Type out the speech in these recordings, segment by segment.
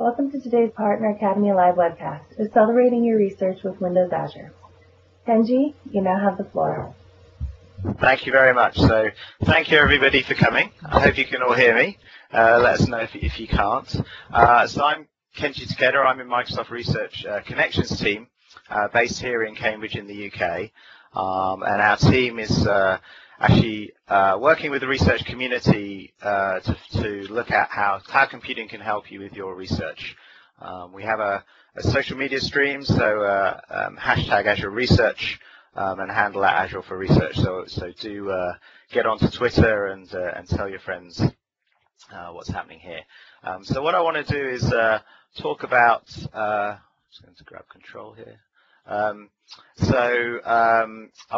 Welcome to today's Partner Academy Live webcast, Accelerating Your Research with Windows Azure. Kenji, you now have the floor. Thank you very much. So thank you everybody for coming. I hope you can all hear me. Let us know if you can't. So I'm Kenji Takeda. I'm in Microsoft Research Connections team based here in Cambridge in the UK. And our team is actually working with the research community to look at how cloud computing can help you with your research. We have a social media stream, so hashtag Azure Research and handle at Azure for Research. So do get onto Twitter and tell your friends what's happening here. So what I want to do is talk about. I'm just going to grab control here. I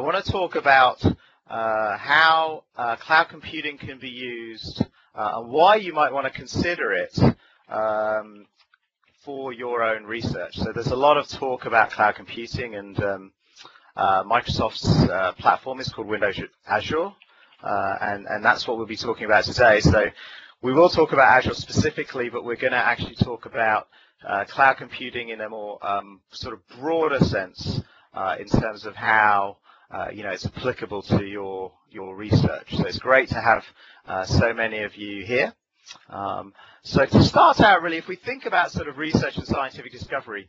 want to talk about how cloud computing can be used and why you might want to consider it for your own research. So there's a lot of talk about cloud computing, and Microsoft's platform is called Windows Azure, and that's what we'll be talking about today. So we will talk about Azure specifically, but we're going to actually talk about cloud computing in a more sort of broader sense in terms of how it's applicable to your research. So it's great to have so many of you here. So to start out, really, if we think about sort of research and scientific discovery,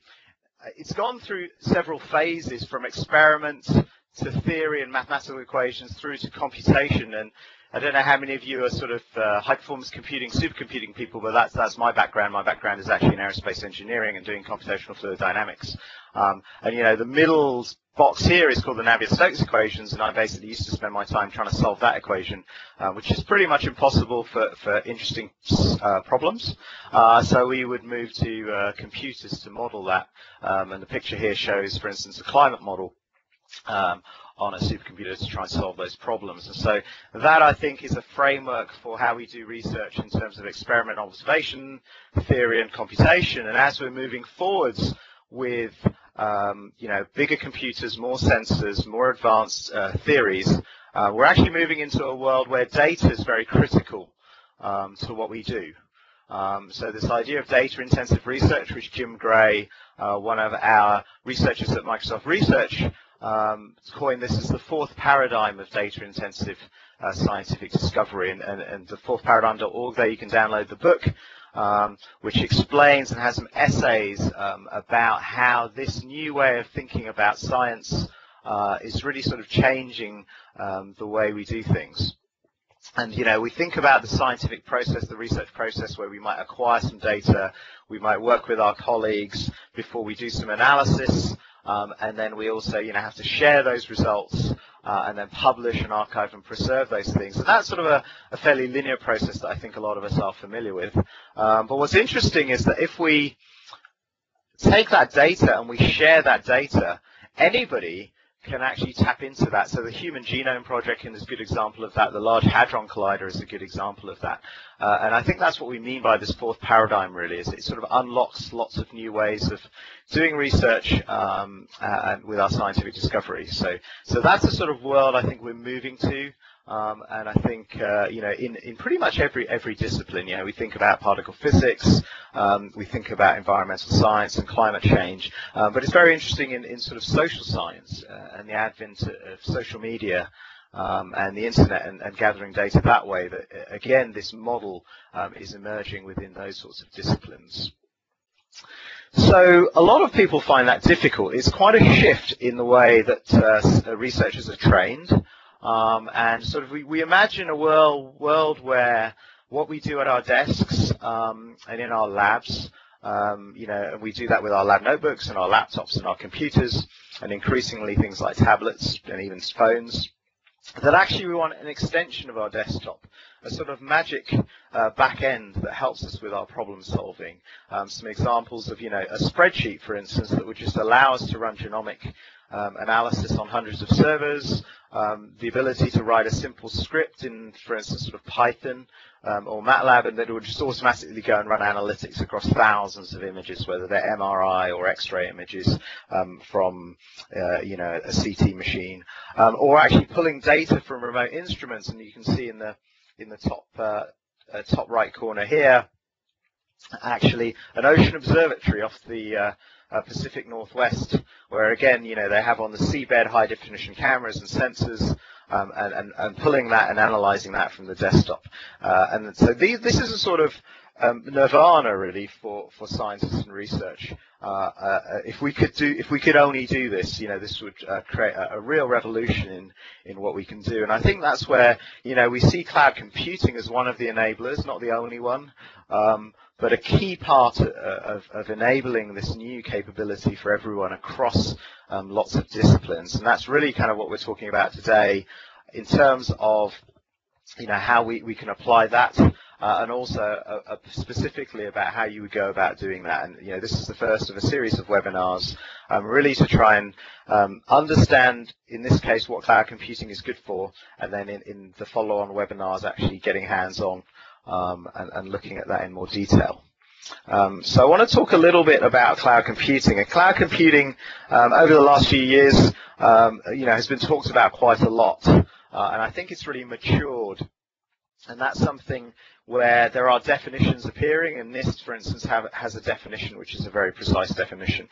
it's gone through several phases, from experiment to theory and mathematical equations through to computation. And I don't know how many of you are sort of high-performance computing, supercomputing people, but that's my background. My background is actually in aerospace engineering and doing computational fluid dynamics. And the middle box here is called the Navier-Stokes equations, and I basically used to spend my time trying to solve that equation, which is pretty much impossible for interesting problems. So we would move to computers to model that, and the picture here shows, for instance, a climate model on a supercomputer to try and solve those problems. And so that, I think, is a framework for how we do research in terms of experiment, observation, theory, and computation. And as we're moving forwards with bigger computers, more sensors, more advanced theories, we're actually moving into a world where data is very critical to what we do. So this idea of data-intensive research, which Jim Gray, one of our researchers at Microsoft Research, coined this as the fourth paradigm of data-intensive scientific discovery, and the fourthparadigm.org, there you can download the book, which explains and has some essays about how this new way of thinking about science is really sort of changing the way we do things. And we think about the scientific process, the research process, where we might acquire some data, we might work with our colleagues before we do some analysis, and then we also have to share those results and then publish and archive and preserve those things. And that's sort of a fairly linear process that I think a lot of us are familiar with. But what's interesting is that if we take that data and we share that data, anybody can actually tap into that. So the Human Genome Project is a good example of that. The Large Hadron Collider is a good example of that. And I think that's what we mean by this fourth paradigm, really, is it sort of unlocks lots of new ways of doing research and with our scientific discovery. So that's the sort of world I think we're moving to. And I think, in pretty much every discipline, we think about particle physics, we think about environmental science and climate change, but it's very interesting in sort of social science and the advent of social media and the internet and gathering data that way, that, again, this model is emerging within those sorts of disciplines. So a lot of people find that difficult. It's quite a shift in the way that researchers are trained. And sort of we imagine a world where what we do at our desks and in our labs, and we do that with our lab notebooks and our laptops and our computers, and increasingly things like tablets and even phones, that actually we want an extension of our desktop, a sort of magic back end that helps us with our problem solving. Some examples of, a spreadsheet, for instance, that would just allow us to run genomic analysis on hundreds of servers, the ability to write a simple script in, for instance, sort of Python or MATLAB, and that it would just automatically go and run analytics across thousands of images, whether they're MRI or X-ray images from a CT machine, or actually pulling data from remote instruments. And you can see in the top right corner here actually an ocean observatory off the Pacific Northwest, where again, they have on the seabed high definition cameras and sensors, and pulling that and analyzing that from the desktop. And so this is a sort of nirvana really for scientists and research. If we could only do this, this would create a real revolution in what we can do. And I think that's where we see cloud computing as one of the enablers, not the only one, but a key part of enabling this new capability for everyone across lots of disciplines. And that's really kind of what we're talking about today in terms of how we can apply that, and also specifically about how you would go about doing that. And this is the first of a series of webinars, really to try and understand, in this case, what cloud computing is good for, and then in the follow-on webinars actually getting hands-on and looking at that in more detail. So I want to talk a little bit about cloud computing. And cloud computing over the last few years has been talked about quite a lot, and I think it's really matured. And that's something where there are definitions appearing, and NIST, for instance, has a definition which is a very precise definition.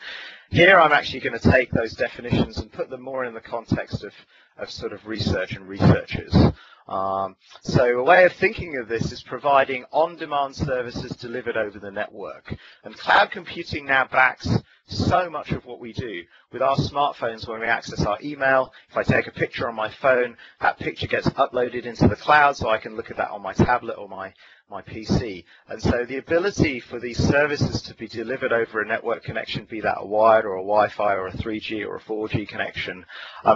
Here I'm actually going to take those definitions and put them more in the context of sort of research and researchers. So a way of thinking of this is providing on-demand services delivered over the network. And cloud computing now backs so much of what we do. With our smartphones, when we access our email, if I take a picture on my phone, that picture gets uploaded into the cloud, so I can look at that on my tablet or my PC. And so the ability for these services to be delivered over a network connection, be that a wired or a Wi-Fi or a 3G or a 4G connection,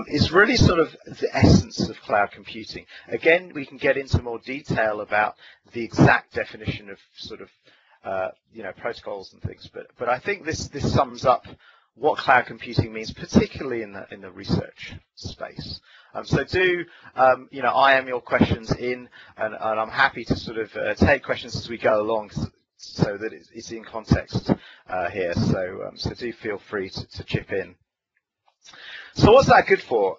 is really sort of the essence of cloud computing. Again, we can get into more detail about the exact definition of sort of protocols and things, but I think this sums up what cloud computing means, particularly in the research space. So do IM your questions in, and I'm happy to sort of take questions as we go along, so that it's in context here. So do feel free to chip in. So what's that good for?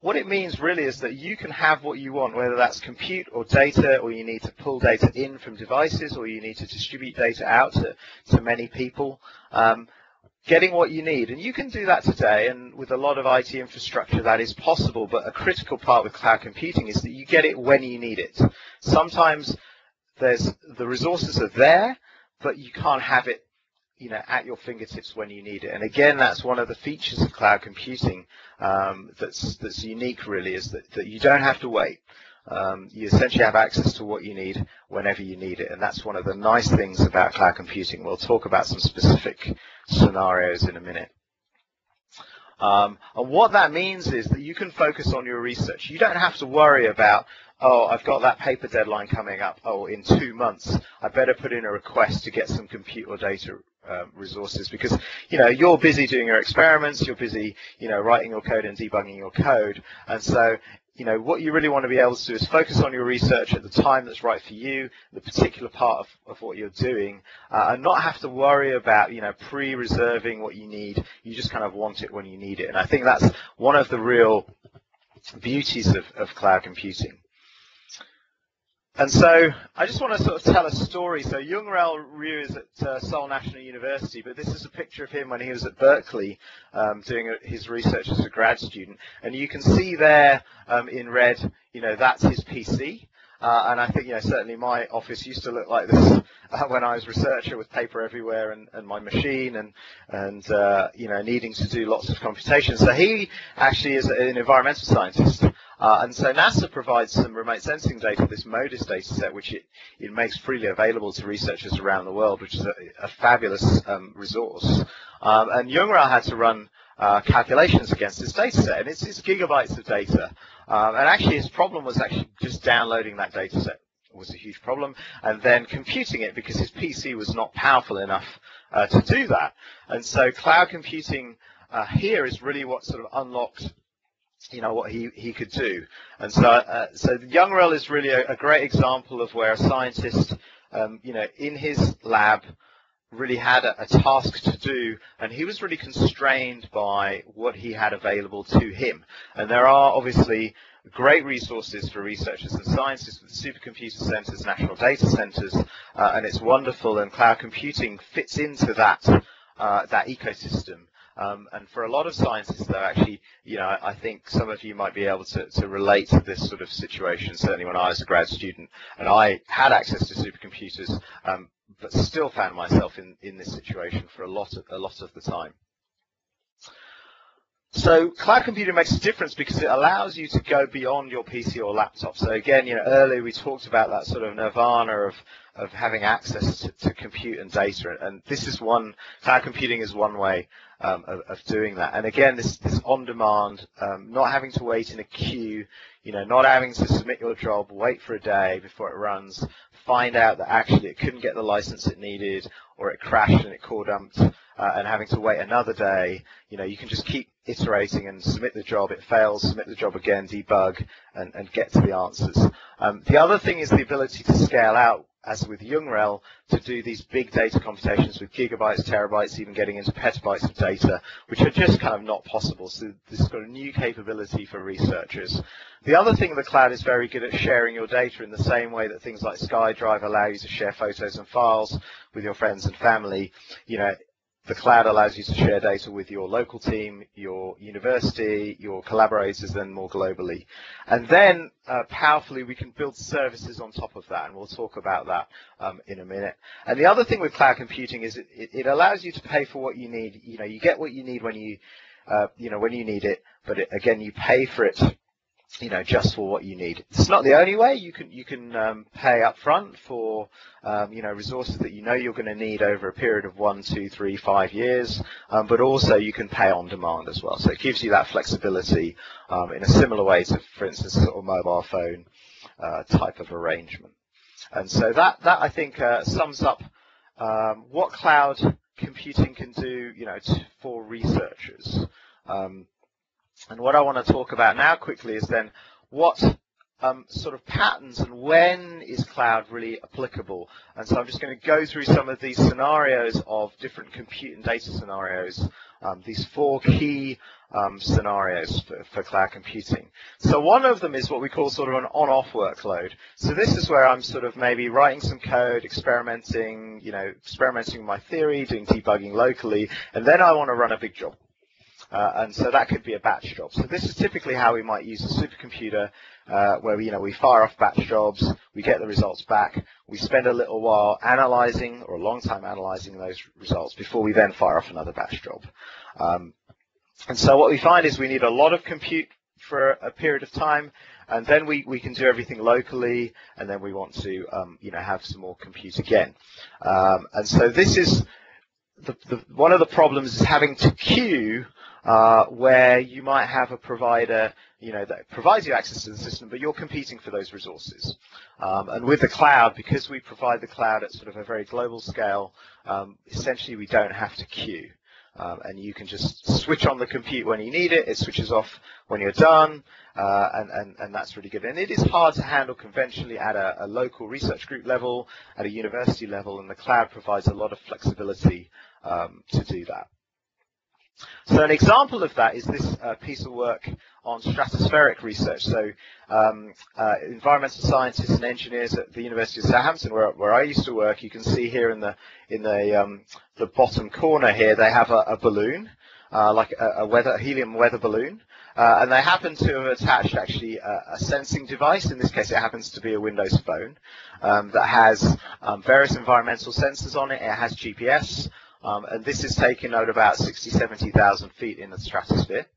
What it means really is that you can have what you want, whether that's compute or data, or you need to pull data in from devices, or you need to distribute data out to many people, getting what you need. And you can do that today, and with a lot of IT infrastructure that is possible, but a critical part with cloud computing is that you get it when you need it. Sometimes the resources are there, but you can't have it at your fingertips when you need it. And again, that's one of the features of cloud computing that's unique, really, is that you don't have to wait. You essentially have access to what you need whenever you need it, and that's one of the nice things about cloud computing. We'll talk about some specific scenarios in a minute. And what that means is that you can focus on your research. You don't have to worry about, oh, I've got that paper deadline coming up, oh, in 2 months, I better put in a request to get some compute or data resources, because you're busy doing your experiments, you're busy writing your code and debugging your code, and so what you really want to be able to do is focus on your research at the time that's right for you, the particular part of what you're doing, and not have to worry about pre-reserving what you need. You just kind of want it when you need it, and I think that's one of the real beauties of cloud computing. And so I just want to sort of tell a story. So Youngrel Ryu is at Seoul National University, but this is a picture of him when he was at Berkeley doing his research as a grad student. And you can see there in red, that's his PC. And I think, certainly my office used to look like this when I was a researcher, with paper everywhere and my machine and needing to do lots of computation. So he actually is an environmental scientist. And so NASA provides some remote sensing data, this MODIS data set, which it makes freely available to researchers around the world, which is a fabulous resource. And Youngrel had to run calculations against this data set, and it's gigabytes of data. And actually his problem was actually just downloading that data set was a huge problem, and then computing it, because his PC was not powerful enough to do that. And so cloud computing here is really what sort of unlocked what he could do. And so so Youngrel is really a great example of where a scientist in his lab really had a task to do, and he was really constrained by what he had available to him. And there are obviously great resources for researchers and scientists with supercomputer centers, national data centers, and it's wonderful, and cloud computing fits into that ecosystem. And for a lot of scientists, though, actually, I think some of you might be able to relate to this sort of situation. Certainly when I was a grad student and I had access to supercomputers, but still found myself in this situation for a lot of the time. So cloud computing makes a difference because it allows you to go beyond your PC or laptop. So again, earlier we talked about that sort of nirvana of having access to compute and data, and this is cloud computing is one way of doing that. And again, this on-demand, not having to wait in a queue, not having to submit your job, wait for a day before it runs, find out that actually it couldn't get the license it needed, or it crashed and it core dumped, and having to wait another day. You can just keep iterating and submit the job, it fails, submit the job again, debug, and get to the answers. The other thing is the ability to scale out, as with Youngrel, to do these big data computations with gigabytes, terabytes, even getting into petabytes of data, which are just kind of not possible. So this has got a new capability for researchers. The other thing, the cloud is very good at sharing your data in the same way that things like SkyDrive allow you to share photos and files with your friends and family. The cloud allows you to share data with your local team, your university, your collaborators, and more globally. And then, powerfully, we can build services on top of that, and we'll talk about that in a minute. And the other thing with cloud computing is it allows you to pay for what you need. You get what you need when you need it, but again, you pay for it, just for what you need. It's not the only way. You can pay up front for resources that you're going to need over a period of 1, 2, 3, 5 years, but also you can pay on demand as well. So it gives you that flexibility in a similar way to, for instance, a sort of mobile phone type of arrangement. And so that I think sums up what cloud computing can do, for researchers. And what I want to talk about now quickly is then what sort of patterns and when is cloud really applicable. And so I'm just going to go through some of these scenarios of different compute and data scenarios, these 4 key scenarios for cloud computing. So one of them is what we call sort of an on-off workload. So this is where I'm sort of maybe writing some code, experimenting with my theory, doing debugging locally, and then I want to run a big job. And so that could be a batch job. So this is typically how we might use a supercomputer, where we fire off batch jobs, we get the results back, we spend a little while analyzing, or a long time analyzing those results before we then fire off another batch job. And so what we find is we need a lot of compute for a period of time, and then we can do everything locally, and then we want to have some more compute again. And so this is one of the problems is having to queue where you might have a provider, that provides you access to the system, but you're competing for those resources. And with the cloud, because we provide the cloud at sort of a very global scale, essentially we don't have to queue. And you can just switch on the compute when you need it, it switches off when you're done, and that's really good. And it is hard to handle conventionally at a local research group level, at a university level, and the cloud provides a lot of flexibility to do that. So an example of that is this piece of work on stratospheric research. So environmental scientists and engineers at the University of Southampton, where I used to work, you can see here in the bottom corner here, they have a balloon, like a helium weather balloon, and they happen to have attached actually a sensing device. In this case, it happens to be a Windows phone that has various environmental sensors on it. It has GPS. And this is taken at about 70,000 feet in the stratosphere.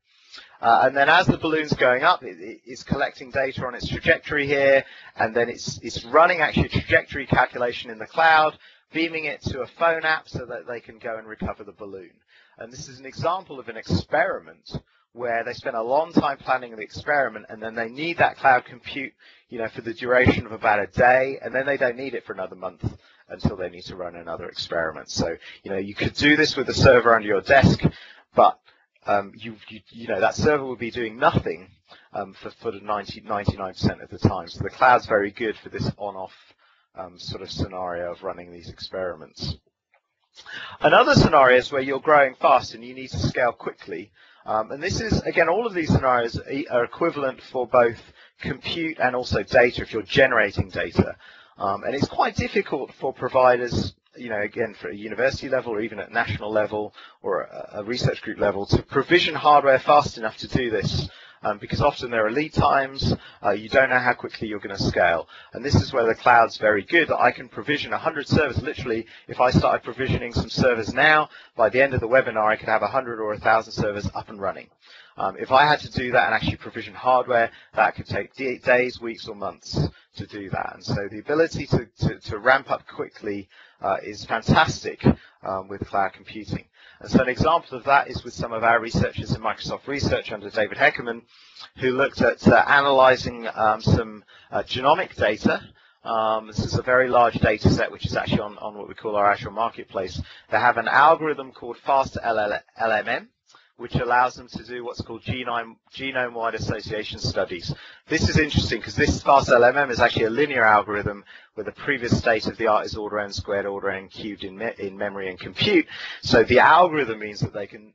And then as the balloon's going up, it's collecting data on its trajectory here, and then it's running actually a trajectory calculation in the cloud, beaming it to a phone app so that they can go and recover the balloon. And this is an example of an experiment where they spent a long time planning the experiment, and then they need that cloud compute, for the duration of about a day, and then they don't need it for another month until they need to run another experiment. So, you could do this with a server under your desk, but that server would be doing nothing for the 99% of the time. So the cloud's very good for this on-off sort of scenario of running these experiments. Another scenario is where you're growing fast and you need to scale quickly. And this is, again, all of these scenarios are equivalent for both compute and also data if you're generating data. And it's quite difficult for providers, again, for a university level or even at national level or a research group level to provision hardware fast enough to do this. Because often there are lead times, you don't know how quickly you're going to scale. And this is where the cloud's very good. I can provision 100 servers. Literally, if I started provisioning some servers now, by the end of the webinar, I could have 100 or 1,000 servers up and running. If I had to do that and actually provision hardware, that could take days, weeks, or months to do that. And so the ability to ramp up quickly is fantastic with cloud computing. And so an example of that is with some of our researchers in Microsoft Research under David Heckerman, who looked at analyzing some genomic data. This is a very large data set, which is actually on what we call our Azure Marketplace. They have an algorithm called FastLMM, which allows them to do what's called genome-wide association studies. This is interesting because this FastLMM is actually a linear algorithm where the previous state of the art is order n squared, order n cubed in memory and compute. So the algorithm means that they can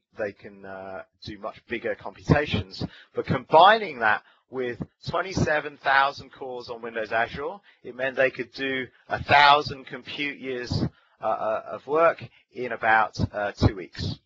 do much bigger computations. But combining that with 27,000 cores on Windows Azure, it meant they could do 1,000 compute years of work in about 2 weeks.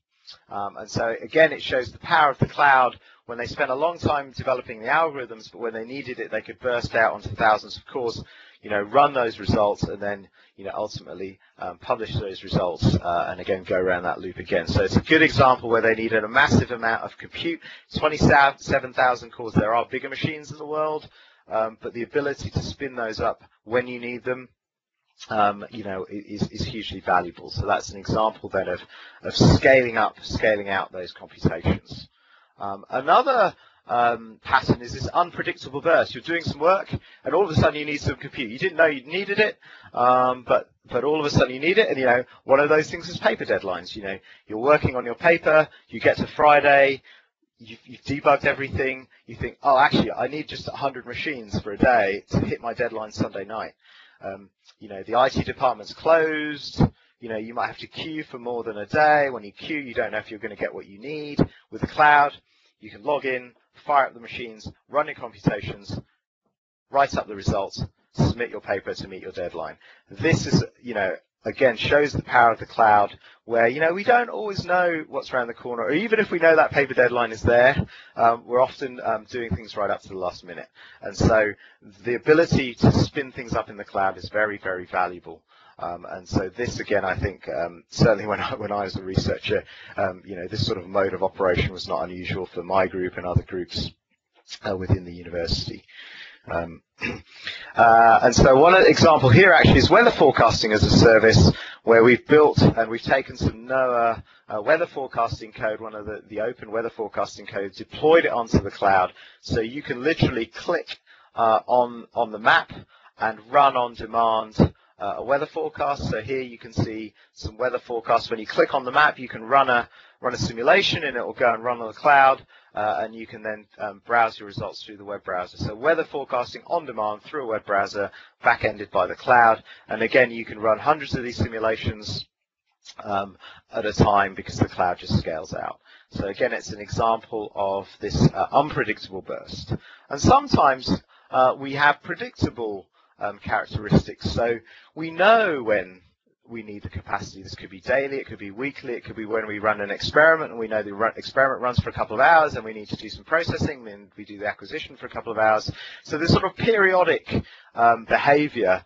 And so, again, it shows the power of the cloud when they spent a long time developing the algorithms, but when they needed it, they could burst out onto thousands of cores, run those results, and then, ultimately publish those results, and again, go around that loop again. So it's a good example where they needed a massive amount of compute, 27,000 cores. There are bigger machines in the world, but the ability to spin those up when you need them, is hugely valuable. So that's an example then of scaling out those computations. Another pattern is this unpredictable burst. You're doing some work, and all of a sudden you need some compute. You didn't know you needed it, but all of a sudden you need it. And one of those things is paper deadlines. You're working on your paper. You get to Friday. You've debugged everything. You think, oh, actually, I need just 100 machines for a day to hit my deadline Sunday night. The IT department's closed. You might have to queue for more than a day. When you queue, you don't know if you're going to get what you need. With the cloud, you can log in, fire up the machines, run your computations, write up the results, submit your paper to meet your deadline. This is, again, shows the power of the cloud where, we don't always know what's around the corner, or even if we know that paper deadline is there, we're often doing things right up to the last minute. And so the ability to spin things up in the cloud is very, very valuable. And so this, again, I think, certainly when I was a researcher, this sort of mode of operation was not unusual for my group and other groups within the university. And so one example here actually is weather forecasting as a service, where we've built and we've taken some NOAA weather forecasting code, one of the open weather forecasting codes, deployed it onto the cloud, so you can literally click on the map and run on demand a weather forecast. So here you can see some weather forecasts. When you click on the map, you can run a simulation, and it will go and run on the cloud, and you can then browse your results through the web browser. So weather forecasting on demand through a web browser, back-ended by the cloud. And again, you can run hundreds of these simulations at a time because the cloud just scales out. So again, it's an example of this unpredictable burst. And sometimes we have predictable characteristics. So we know when we need the capacity. This could be daily, it could be weekly, it could be when we run an experiment and we know the experiment runs for a couple of hours and we need to do some processing, then we do the acquisition for a couple of hours. So this sort of periodic behavior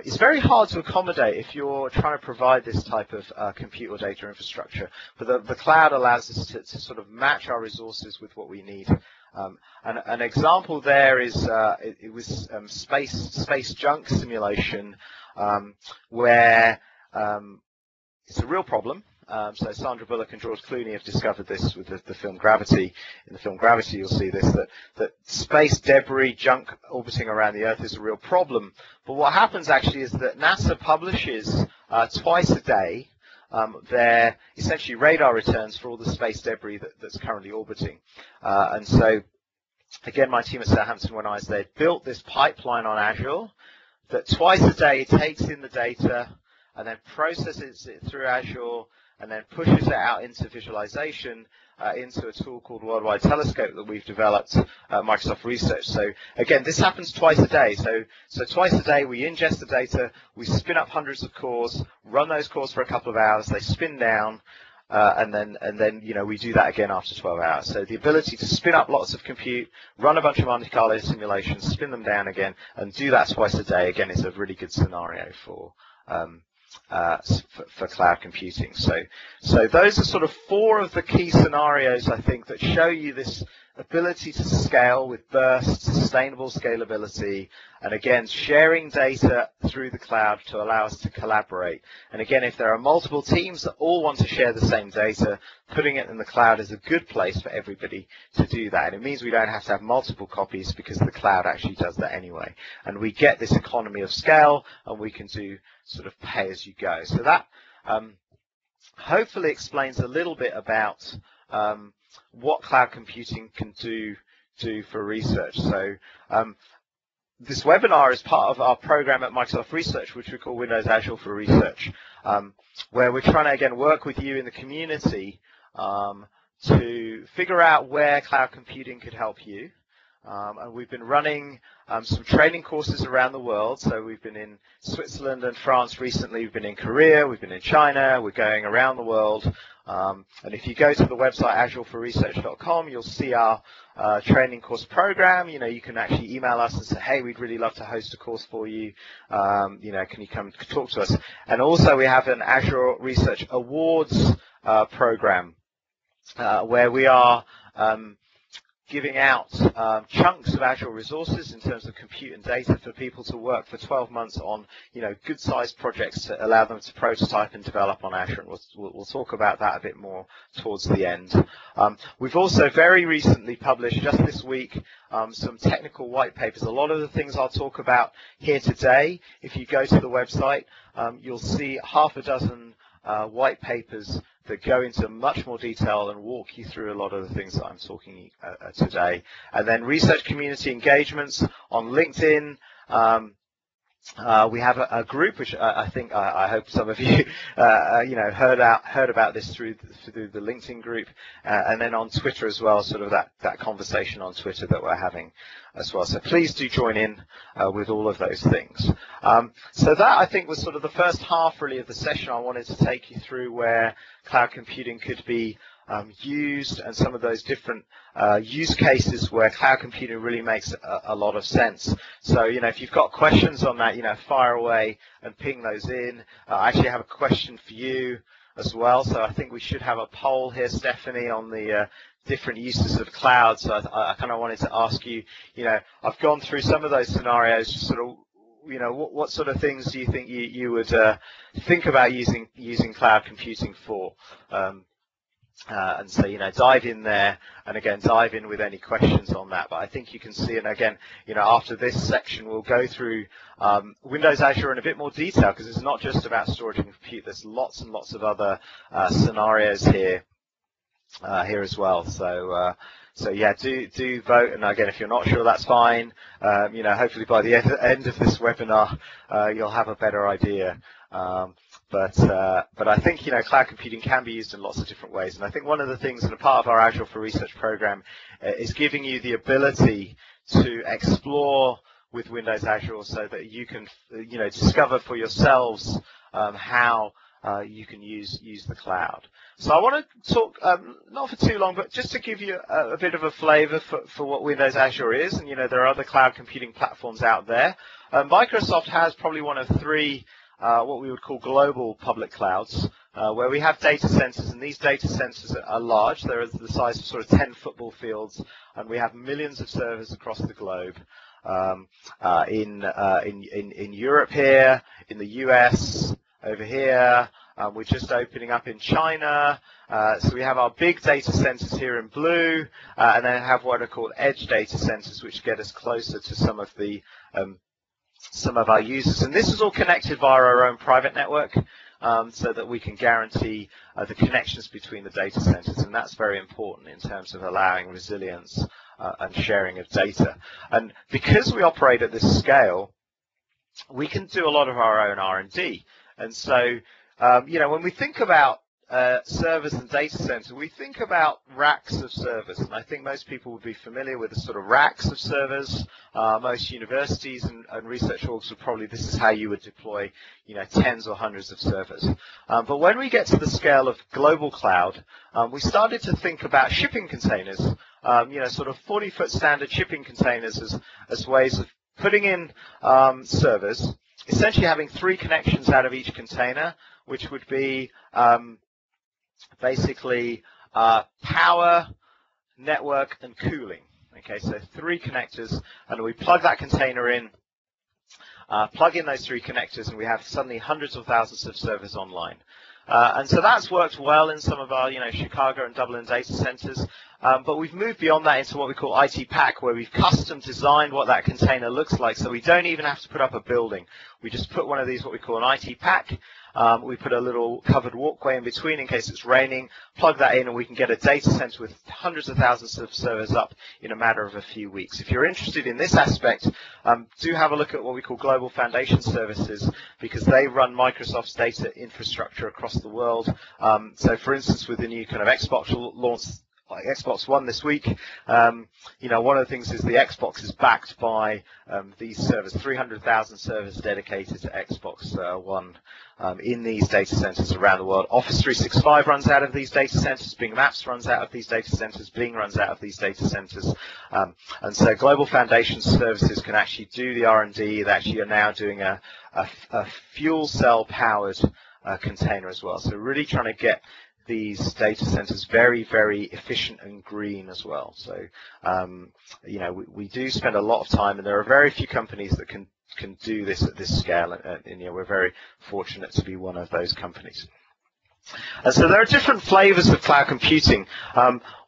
is very hard to accommodate if you're trying to provide this type of compute or data infrastructure. But the cloud allows us to sort of match our resources with what we need. And an example there is it was space junk simulation, where it's a real problem. So Sandra Bullock and George Clooney have discovered this with the film Gravity. In the film Gravity, you'll see this, that space debris, junk orbiting around the Earth is a real problem. But what happens actually is that NASA publishes twice a day their essentially radar returns for all the space debris that's currently orbiting. And so, again, my team at Southampton, when I was there, built this pipeline on Azure that twice a day it takes in the data, and then processes it through Azure, and then pushes it out into visualization into a tool called Worldwide Telescope that we've developed at Microsoft Research. So again, this happens twice a day. So twice a day we ingest the data, we spin up hundreds of cores, run those cores for a couple of hours, they spin down, and then we do that again after 12 hours. So the ability to spin up lots of compute, run a bunch of Monte Carlo simulations, spin them down again, and do that twice a day, again, is a really good scenario for cloud computing. So those are sort of 4 of the key scenarios, I think, that show you this ability to scale with burst, sustainable scalability, and again, sharing data through the cloud to allow us to collaborate. And again, if there are multiple teams that all want to share the same data, putting it in the cloud is a good place for everybody to do that. And it means we don't have to have multiple copies because the cloud actually does that anyway. And we get this economy of scale, and we can do sort of pay as you go. So that hopefully explains a little bit about what cloud computing can do for research. So this webinar is part of our program at Microsoft Research, which we call Windows Azure for Research, where we're trying to, again, work with you in the community to figure out where cloud computing could help you. And we've been running some training courses around the world. So we've been in Switzerland and France recently. We've been in Korea. We've been in China. We're going around the world. And if you go to the website azureforresearch.com, you'll see our training course program. You can actually email us and say, hey, we'd really love to host a course for you. Can you come talk to us? And also we have an Azure Research Awards program where we are giving out chunks of Azure resources in terms of compute and data for people to work for 12 months on, good-sized projects to allow them to prototype and develop on Azure. And we'll talk about that a bit more towards the end. We've also very recently published, just this week, some technical white papers. A lot of the things I'll talk about here today, if you go to the website, you'll see half a dozen white papers that go into much more detail and walk you through a lot of the things that I'm talking today. And then research community engagements on LinkedIn. We have a group which I hope some of you heard about this through the LinkedIn group, and then on Twitter as well, sort of that conversation on Twitter that we're having as well. So please do join in with all of those things. So that, I think, was sort of the first half really of the session. I wanted to take you through where cloud computing could be used, and some of those different use cases where cloud computing really makes a lot of sense. So, if you've got questions on that, fire away and ping those in. I actually have a question for you as well. So I think we should have a poll here, Stephanie, on the different uses of cloud. So I kind of wanted to ask you, I've gone through some of those scenarios, just sort of, what sort of things do you think you would think about using cloud computing for? And so, dive in there, and again, dive in with any questions on that. But I think you can see, and again, after this section, we'll go through Windows Azure in a bit more detail, because it's not just about storage and compute. There's lots and lots of other scenarios here as well. So yeah, do vote, and again, if you're not sure, that's fine. Hopefully by the end of this webinar, you'll have a better idea. But I think, cloud computing can be used in lots of different ways. And I think one of the things that a part of our Azure for Research program is giving you the ability to explore with Windows Azure, so that you can, discover for yourselves how you can use the cloud. So I want to talk, not for too long, but just to give you a bit of a flavor for what Windows Azure is. And, there are other cloud computing platforms out there. Microsoft has probably one of 3 what we would call global public clouds, where we have data centers, and these data centers are large. They're the size of sort of 10 football fields, and we have millions of servers across the globe. In Europe here, in the US, over here, we're just opening up in China. So we have our big data centers here in blue, and then have what are called edge data centers, which get us closer to some of our users. And this is all connected via our own private network, so that we can guarantee the connections between the data centers, and that's very important in terms of allowing resilience and sharing of data. And because we operate at this scale, we can do a lot of our own R&D. And so, when we think about servers and data centers, we think about racks of servers, and I think most people would be familiar with the sort of racks of servers. Most universities and research orgs would probably, this is how you would deploy, tens or hundreds of servers. But when we get to the scale of global cloud, we started to think about shipping containers, sort of 40-foot standard shipping containers as ways of putting in servers, essentially having 3 connections out of each container, which would be basically power, network, and cooling. Okay, so 3 connectors, and we plug that container in, plug in those 3 connectors, and we have suddenly hundreds of thousands of servers online. And so that's worked well in some of our, Chicago and Dublin data centers. But we've moved beyond that into what we call IT pack, where we've custom designed what that container looks like. So we don't even have to put up a building. We just put one of these, what we call an IT pack. We put a little covered walkway in between in case it's raining, plug that in, and we can get a data center with hundreds of thousands of servers up in a matter of a few weeks. If you're interested in this aspect, do have a look at what we call Global Foundation Services, because they run Microsoft's data infrastructure across the world. So for instance, with the new kind of Xbox launch, like Xbox One this week, one of the things is the Xbox is backed by these servers, 300,000 servers dedicated to Xbox One in these data centers around the world. Office 365 runs out of these data centers, Bing Maps runs out of these data centers, Bing runs out of these data centers, and so Global Foundation Services can actually do the R&D. They actually are now doing a fuel cell powered container as well. So really trying to get these data centers very, very efficient and green as well. So, we do spend a lot of time, and there are very few companies that can do this at this scale, and we're very fortunate to be one of those companies. And so there are different flavors of cloud computing.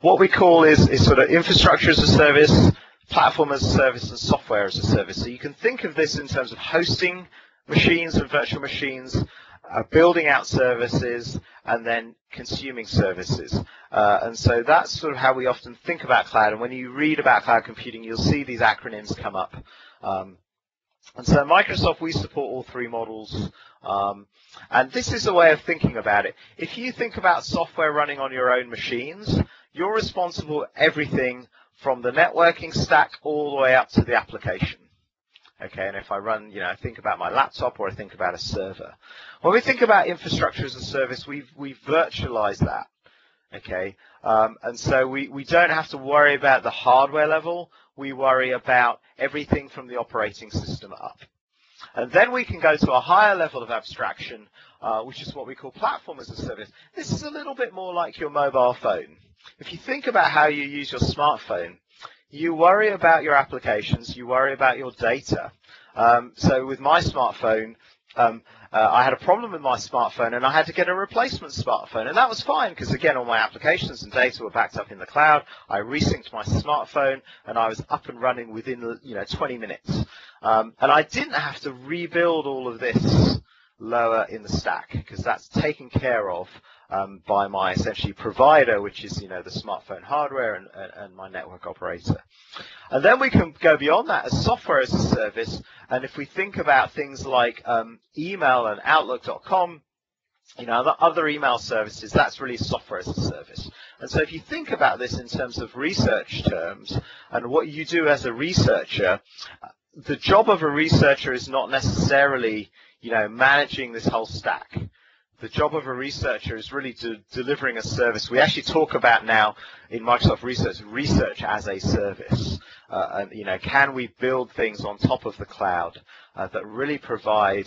What we call is sort of infrastructure as a service, platform as a service, and software as a service. So you can think of this in terms of hosting machines and virtual machines, building out services, and then consuming services. And so that's sort of how we often think about cloud. And when you read about cloud computing, you'll see these acronyms come up. And so at Microsoft, we support all 3 models. And this is a way of thinking about it. If you think about software running on your own machines, you're responsible for everything from the networking stack all the way up to the application. Okay, and if I run, I think about my laptop or I think about a server. When we think about infrastructure as a service, we've virtualized that. Okay, and so we don't have to worry about the hardware level. We worry about everything from the operating system up. And then we can go to a higher level of abstraction, which is what we call platform as a service. This is a little bit more like your mobile phone. If you think about how you use your smartphone, you worry about your applications, you worry about your data. So with my smartphone, I had a problem with my smartphone and I had to get a replacement smartphone, and that was fine because again all my applications and data were backed up in the cloud. I resynced my smartphone and I was up and running within 20 minutes, and I didn't have to rebuild all of this lower in the stack because that's taken care of by my essentially provider, which is the smartphone hardware and my network operator. And then we can go beyond that as software as a service. And if we think about things like email and Outlook.com, other email services, that's really software as a service. And so if you think about this in terms of research terms and what you do as a researcher, the job of a researcher is not necessarily managing this whole stack. The job of a researcher is really delivering a service. We actually talk about now in Microsoft research as a service. And can we build things on top of the cloud that really provide,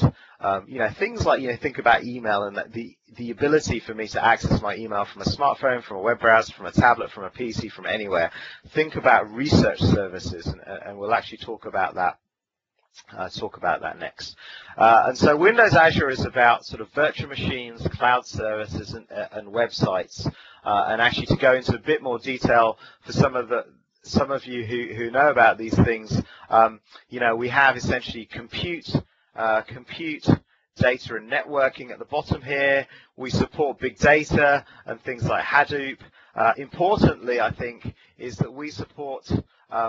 things like, think about email and that the ability for me to access my email from a smartphone, from a web browser, from a tablet, from a PC, from anywhere. Think about research services, and we'll actually talk about that. Next. And so Windows Azure is about sort of virtual machines, cloud services, and websites. And actually, to go into a bit more detail for some of you who know about these things, we have essentially compute, data, and networking at the bottom here. We support big data and things like Hadoop. Importantly, I think, is that we support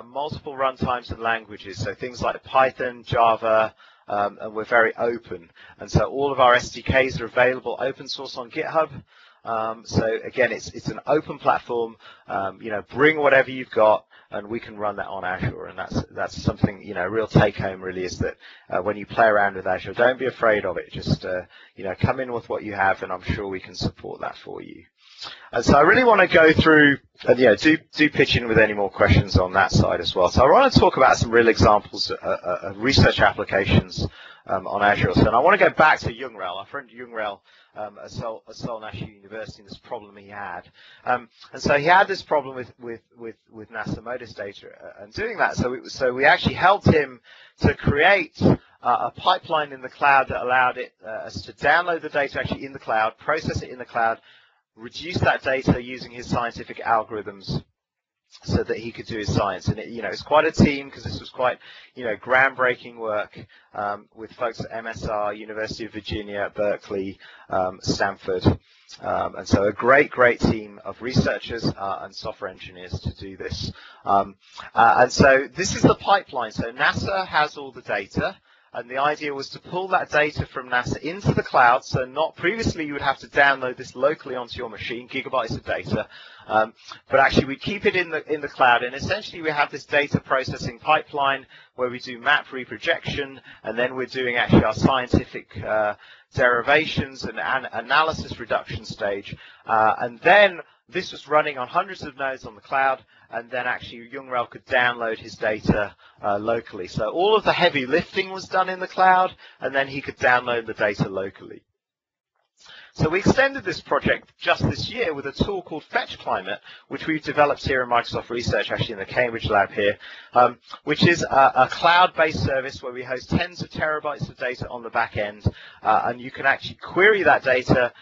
multiple runtimes and languages, so things like Python, Java, and we're very open. And so all of our SDKs are available open source on GitHub. So again, it's an open platform. Bring whatever you've got, and we can run that on Azure. And that's something, a real take-home really is that when you play around with Azure, don't be afraid of it. Just come in with what you have, and I'm sure we can support that for you. And so I really want to go through, do pitch in with any more questions on that side as well. So I want to talk about some real examples of research applications on Azure. So, and I want to go back to Youngrel, our friend Youngrel at Seoul National University, and this problem he had. And so he had this problem with NASA MODIS data, and doing that, so we actually helped him to create a pipeline in the cloud that allowed us to download the data actually in the cloud, process it in the cloud, reduce that data using his scientific algorithms so that he could do his science. And it's quite a team, because this was quite, groundbreaking work with folks at MSR, University of Virginia, Berkeley, Stanford. And so a great team of researchers and software engineers to do this. And so this is the pipeline. So NASA has all the data. And the idea was to pull that data from NASA into the cloud. So not previously you would have to download this locally onto your machine, gigabytes of data. But actually we keep it in the cloud. And essentially we have this data processing pipeline where we do map reprojection, and then we're doing actually our scientific derivations and analysis reduction stage. And then this was running on hundreds of nodes on the cloud, and then actually Youngrel could download his data locally. So all of the heavy lifting was done in the cloud, and then he could download the data locally. So we extended this project just this year with a tool called FetchClimate, which we've developed here in Microsoft Research, actually in the Cambridge lab here, which is a cloud-based service where we host tens of terabytes of data on the back end, and you can actually query that data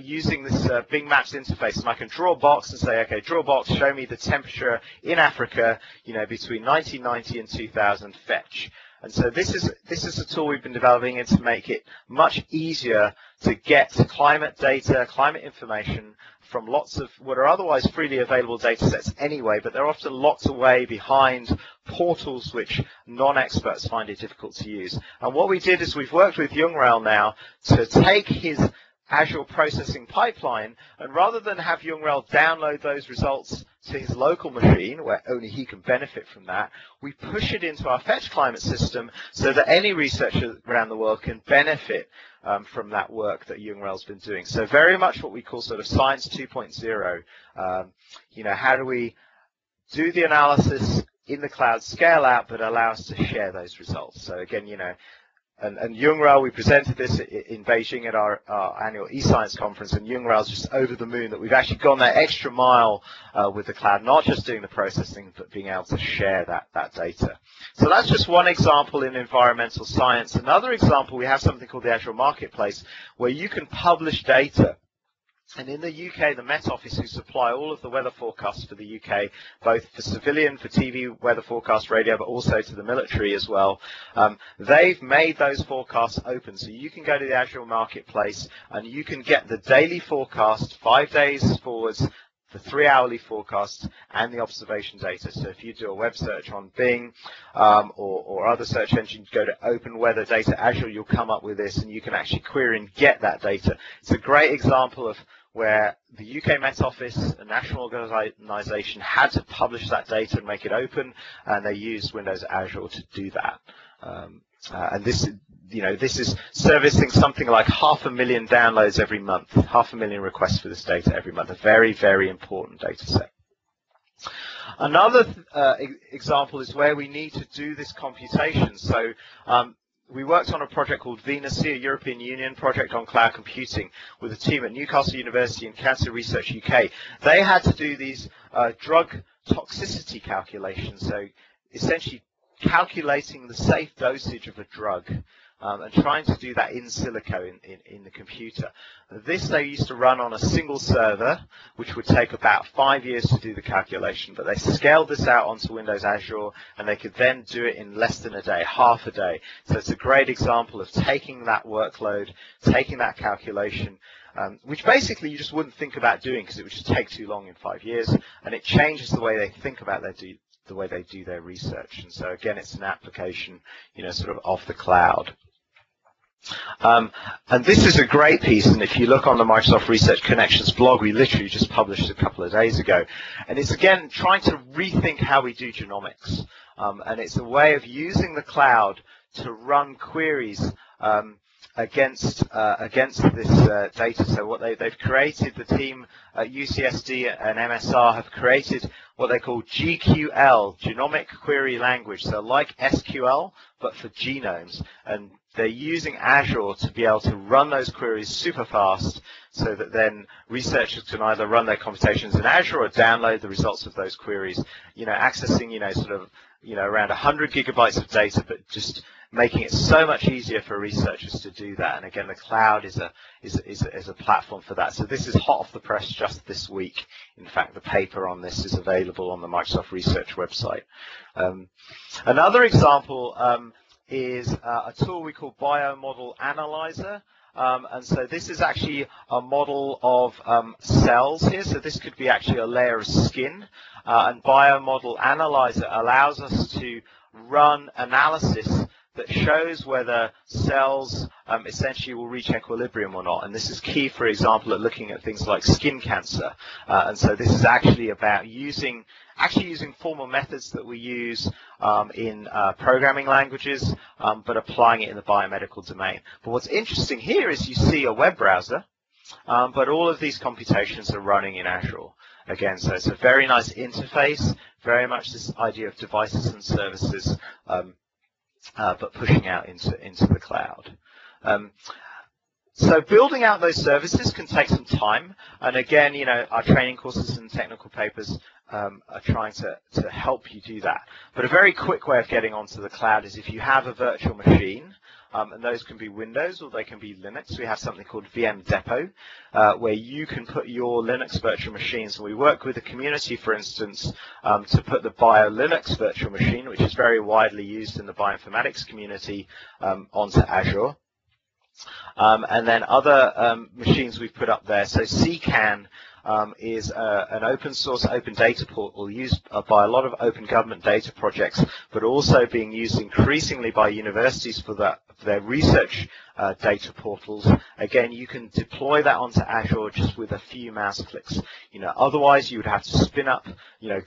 using this Bing Maps interface. And I can draw a box and say, okay, draw a box, show me the temperature in Africa, between 1990 and 2000, fetch. And so this is a tool we've been developing to make it much easier to get climate data, climate information from lots of what are otherwise freely available data sets anyway, but they're often locked away behind portals which non-experts find it difficult to use. And what we did is we've worked with Youngrel now to take his Azure processing pipeline, and rather than have Youngrel download those results to his local machine, where only he can benefit from that, we push it into our FetchClimate system so that any researcher around the world can benefit from that work that Youngrel's been doing. So very much what we call sort of Science 2.0. How do we do the analysis in the cloud, scale out, but allow us to share those results? So again, and Youngrel, we presented this in Beijing at our annual eScience conference, and Youngrel's just over the moon that we've actually gone that extra mile with the cloud, not just doing the processing, but being able to share that data. So that's just one example in environmental science. Another example, we have something called the Azure Marketplace, where you can publish data. And in the UK, the Met Office, who supply all of the weather forecasts for the UK, both for civilian, for TV weather forecast radio, but also to the military as well, they've made those forecasts open. So you can go to the Azure Marketplace and you can get the daily forecast, 5 days forwards, the 3-hourly forecasts, and the observation data. So if you do a web search on Bing or other search engines, go to Open Weather Data Azure, you'll come up with this, and you can actually query and get that data. It's a great example of where the UK Met Office, a national organization, had to publish that data and make it open, and they used Windows Azure to do that. And this is servicing something like 500,000 downloads every month, 500,000 requests for this data every month, a very, very important data set. Another example is where we need to do this computation. So we worked on a project called Venus, a European Union project on cloud computing with a team at Newcastle University and Cancer Research UK. They had to do these drug toxicity calculations, so essentially calculating the safe dosage of a drug and trying to do that in silico in the computer. This they used to run on a single server, which would take about 5 years to do the calculation, but they scaled this out onto Windows Azure, and they could then do it in less than a day, half a day. So it's a great example of taking that workload, taking that calculation, which basically you just wouldn't think about doing because it would just take too long in 5 years, and it changes the way they think about the way they do their research. And so again, it's an application, sort of off the cloud. And this is a great piece, and if you look on the Microsoft Research Connections blog, we literally just published a couple of days ago. And it's, again, trying to rethink how we do genomics. And it's a way of using the cloud to run queries against this data. So what they've created, the team at UCSD and MSR have created what they call GQL, Genomic Query Language. So like SQL, but for genomes. And they're using Azure to be able to run those queries super fast so that then researchers can either run their computations in Azure or download the results of those queries, accessing, sort of, around 100 gigabytes of data, but just making it so much easier for researchers to do that. And again, the cloud is a platform for that. So this is hot off the press just this week. In fact, the paper on this is available on the Microsoft Research website. Another example is a tool we call Biomodel Analyzer. And so this is actually a model of cells here. So this could be actually a layer of skin. And Biomodel Analyzer allows us to run analysis that shows whether cells essentially will reach equilibrium or not. And this is key, for example, at looking at things like skin cancer. And so this is actually about using formal methods that we use in programming languages, but applying it in the biomedical domain. But what's interesting here is you see a web browser, but all of these computations are running in Azure. Again, so it's a very nice interface, very much this idea of devices and services, but pushing out into the cloud. So building out those services can take some time, and again, our training courses and technical papers are trying to help you do that. But a very quick way of getting onto the cloud is if you have a virtual machine, and those can be Windows or they can be Linux. We have something called VM Depot, where you can put your Linux virtual machines. And we work with the community, for instance, to put the BioLinux virtual machine, which is very widely used in the bioinformatics community, onto Azure. And then other machines we've put up there. So CCAN is an open source, open data portal used by a lot of open government data projects, but also being used increasingly by universities for their research data portals. Again, you can deploy that onto Azure just with a few mouse clicks. Otherwise you would have to spin up,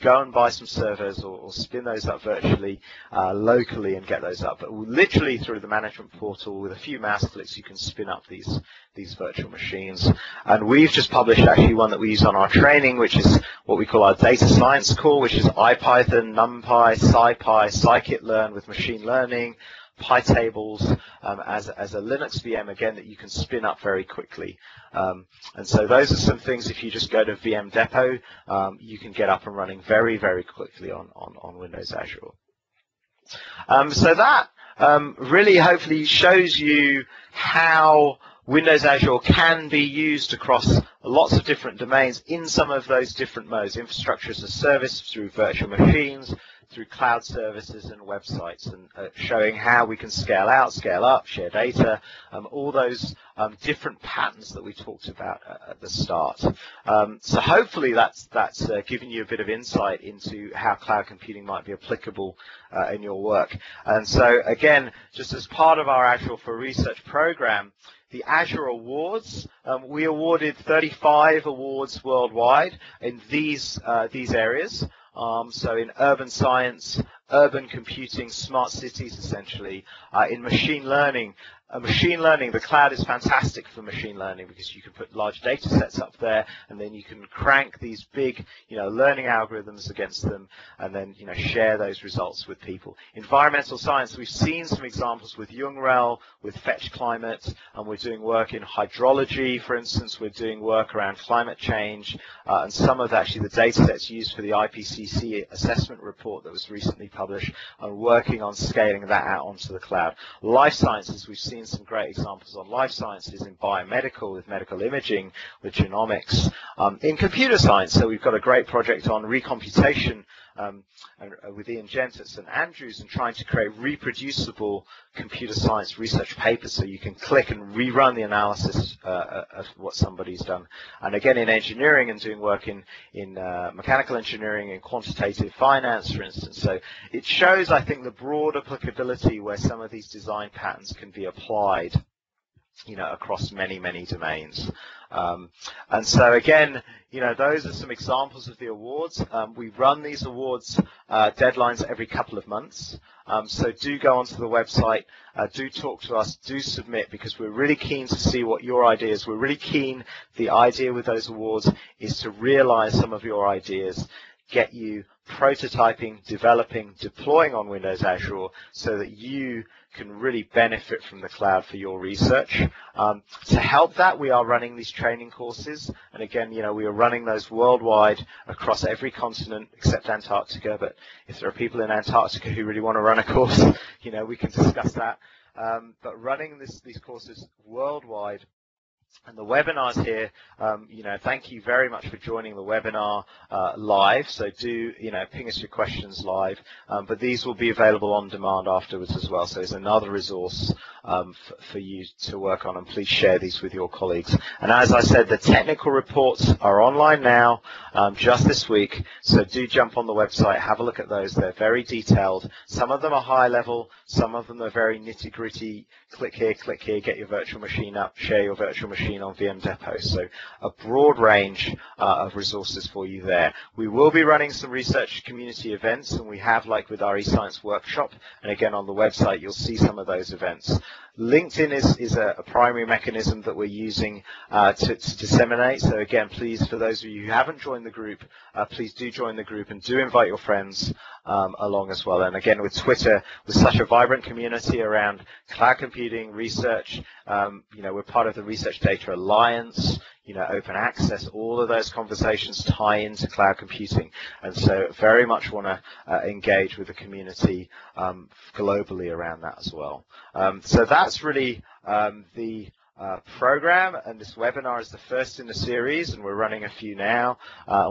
go and buy some servers or spin those up virtually, locally and get those up. But literally through the management portal with a few mouse clicks, you can spin up these virtual machines. And we've just published actually one that we use on our training, which is what we call our data science core, which is IPython, NumPy, SciPy, scikit-learn with machine learning, PyTables as a Linux VM, again, that you can spin up very quickly. And so those are some things, if you just go to VM Depot, you can get up and running very, very quickly on Windows Azure. So that really hopefully shows you how Windows Azure can be used across lots of different domains in some of those different modes, infrastructure as a service, through virtual machines, through cloud services and websites, and showing how we can scale out, scale up, share data, all those different patterns that we talked about at the start. So hopefully that's given you a bit of insight into how cloud computing might be applicable in your work. And so again, just as part of our Azure for Research program, the Azure Awards, we awarded 35 awards worldwide in these areas. So in urban science, urban computing, smart cities essentially, in machine learning. The cloud is fantastic for machine learning because you can put large data sets up there and then you can crank these big, learning algorithms against them and then, share those results with people. Environmental science, we've seen some examples with Youngrel, with FetchClimate, and we're doing work in hydrology, for instance. We're doing work around climate change, and some of actually the data sets used for the IPCC assessment report that was recently published, and working on scaling that out onto the cloud. Life sciences, we've seen some great examples on life sciences in biomedical, with medical imaging, with genomics. In computer science, so we've got a great project on recomputation with Ian Gent at St Andrews, and trying to create reproducible computer science research papers so you can click and rerun the analysis of what somebody's done. And again, in engineering and doing work in mechanical engineering and quantitative finance, for instance. So it shows, I think, the broad applicability where some of these design patterns can be applied. across many, many domains. And so again, those are some examples of the awards. We run these awards deadlines every couple of months. So do go onto the website, do talk to us, do submit, because we're really keen to see what your ideas. We're really keen. The idea with those awards is to realize some of your ideas, get you prototyping, developing, deploying on Windows Azure so that you can really benefit from the cloud for your research. To help that, we are running these training courses, and again, we are running those worldwide across every continent except Antarctica, but if there are people in Antarctica who really want to run a course, we can discuss that. But running these courses worldwide. And the webinars here, thank you very much for joining the webinar live. So do, ping us your questions live. But these will be available on demand afterwards as well. So it's another resource for you to work on, and please share these with your colleagues. And as I said, the technical reports are online now, just this week. So do jump on the website, have a look at those. They're very detailed. Some of them are high level, some of them are very nitty gritty. Click here, get your virtual machine up, share your virtual machine on VM Depot. So a broad range of resources for you there. We will be running some research community events, and we have, like with our eScience workshop, and again on the website you'll see some of those events. LinkedIn is a primary mechanism that we're using to disseminate. So again, please, for those of you who haven't joined the group, please do join the group and do invite your friends along as well. And again, with Twitter, with such a vibrant community around cloud computing, research, we're part of the Research Data Alliance, open access, all of those conversations tie into cloud computing. And so very much want to engage with the community globally around that as well. So that's really the program, and this webinar is the first in the series, and we're running a few now.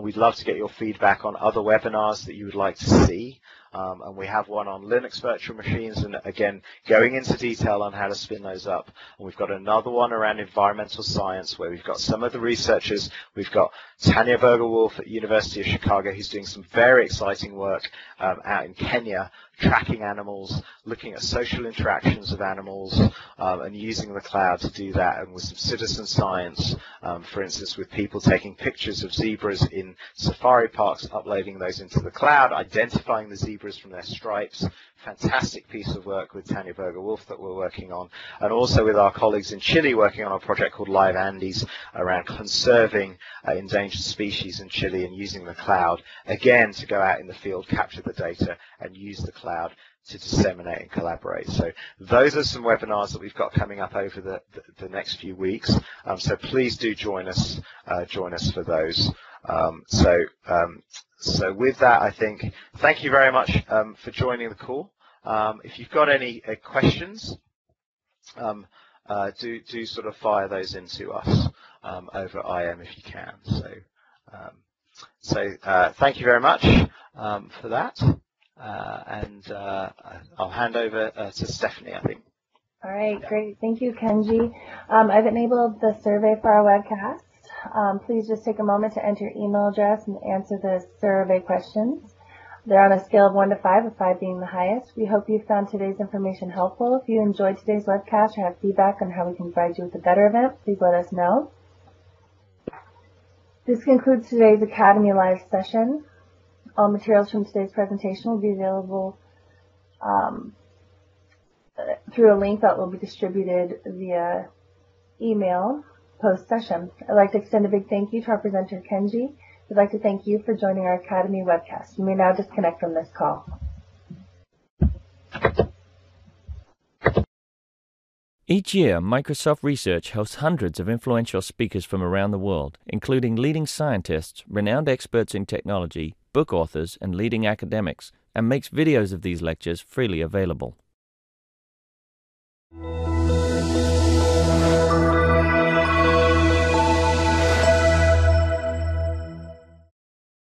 We'd love to get your feedback on other webinars that you would like to see. And we have one on Linux virtual machines, and again, going into detail on how to spin those up. And we've got another one around environmental science, where we've got some of the researchers. We've got Tanya Berger-Wolf at University of Chicago, who's doing some very exciting work out in Kenya, tracking animals, looking at social interactions of animals, and using the cloud to do that, and with some citizen science, for instance, with people taking pictures of zebras in safari parks, uploading those into the cloud, identifying the zebras from their stripes. Fantastic piece of work with Tanya Berger-Wolf that we're working on, and also with our colleagues in Chile working on a project called Live Andes around conserving endangered species in Chile and using the cloud, again, to go out in the field, capture the data, and use the cloud to disseminate and collaborate. So those are some webinars that we've got coming up over the next few weeks. So please do join us for those. So with that, I think, thank you very much for joining the call. If you've got any questions, do sort of fire those into us over IM if you can. So thank you very much for that. And I'll hand over to Stephanie, I think. All right, great. Thank you, Kenji. I've enabled the survey for our webcast. Please just take a moment to enter your email address and answer the survey questions. They're on a scale of 1 to 5, with 5 being the highest. We hope you found today's information helpful. If you enjoyed today's webcast or have feedback on how we can provide you with a better event, please let us know. This concludes today's Academy Live session. All materials from today's presentation will be available through a link that will be distributed via email post-session. I'd like to extend a big thank you to our presenter, Kenji. We'd like to thank you for joining our Academy webcast. You may now disconnect from this call. Each year, Microsoft Research hosts hundreds of influential speakers from around the world, including leading scientists, renowned experts in technology, book authors, and leading academics, and makes videos of these lectures freely available.